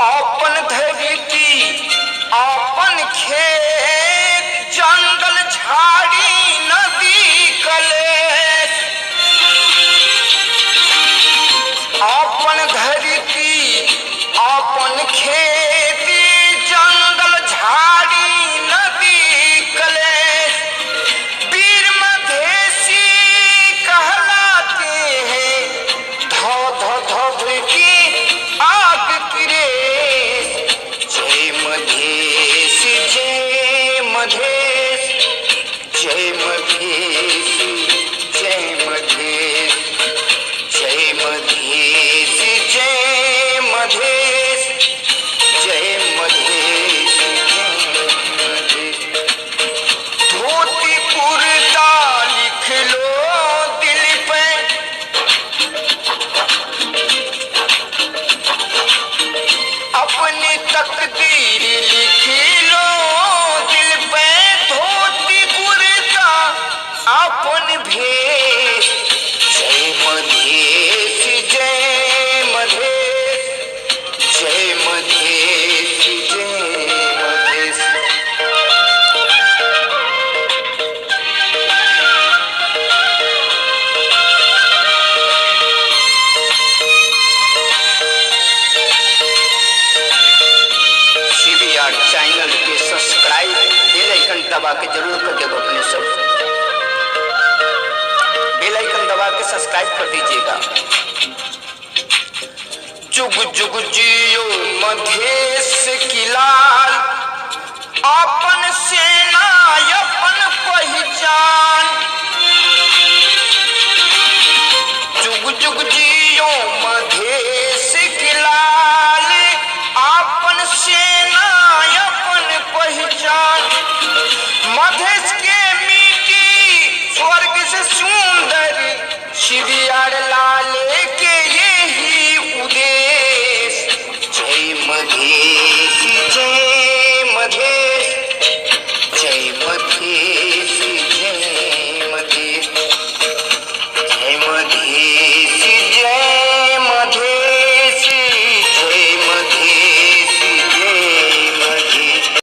आपन धरती आपन खेत जंगल झाड़ी नदी कलेश। आपन धरती आपन खेत जंगल झाड़ी नदी कलेश। वीर मधेसी कहलाते हैं धो धो धो की आग किरेश। जय मधेश जय मधेश जय मधेश जय मधेश जय मधेश जय मधेश जय मधेश जय मधेश। धोती कुर्ता लिख लो दिल पे, अपनी तकदीर लिख लो दिल पे। धोती कुर्ता अपन भेष। जय मधेश जय मधेश जय मधेश जय मधेश। CBR चैनल के सब्सक्राइब बेल आइकन दबा के जरूर कर देगा। अपने सब बेल आइकन दबा के सब्सक्राइब कर दीजिएगा। जुग जुग जियो